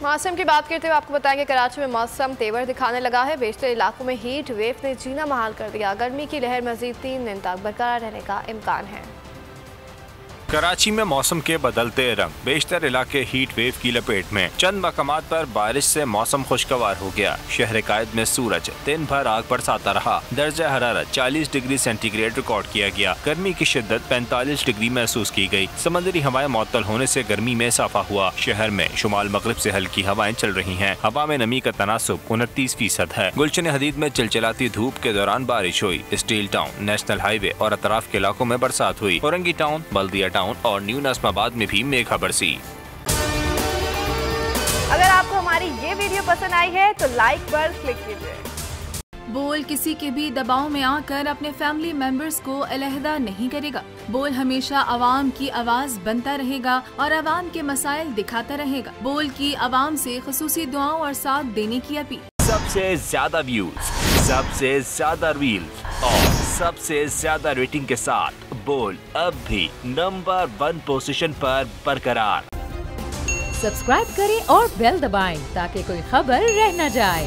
मौसम की बात करते हुए आपको बताएंगे कराची में मौसम तेवर दिखाने लगा है। बेशतर इलाकों में हीट वेव ने जीना महाल कर दिया। गर्मी की लहर मजीद 3 दिन तक बरकरार रहने का इम्कान है। कराची में मौसम के बदलते रंग, बेशतर इलाके हीट वेव की लपेट में। चंद मकामात पर बारिश से मौसम खुशगवार हो गया। शहर कायद में सूरज दिन भर आग बरसाता रहा। दर्जा हरारत 40 डिग्री सेंटीग्रेड रिकॉर्ड किया गया। गर्मी की शिद्दत 45 डिग्री महसूस की गई। समंदरी हवाएं मुअत्तल होने से गर्मी में इजाफा हुआ। शहर में शुमाल मगरिब से हल्की हवाएं चल रही हैं। हवा में नमी का तनासुब 29% है। गुलशन हदीद में चिलचिलाती धूप के दौरान बारिश हुई। स्टील टाउन, नेशनल हाईवे और अतराफ के इलाकों में बरसात हुई। औरंगी टाउन, बल्दिया टाउन और न्यू नस्माबाद में भी मेघा बरसी। अगर आपको हमारी ये वीडियो पसंद आई है तो लाइक पर क्लिक कीजिए। बोल किसी के भी दबाव में आकर अपने फैमिली मेंबर्स को अलहदा नहीं करेगा। बोल हमेशा आवाम की आवाज बनता रहेगा और आवाम के मसाइल दिखाता रहेगा। बोल की आवाम से खुसूसी दुआओं और साथ देने की अपील। सबसे ज्यादा व्यूज, सबसे ज्यादा रील्स और सबसे ज्यादा रेटिंग के साथ बोल अब भी नंबर 1 पोजीशन पर बरकरार। सब्सक्राइब करें और बेल दबाएं ताकि कोई खबर रह न जाए।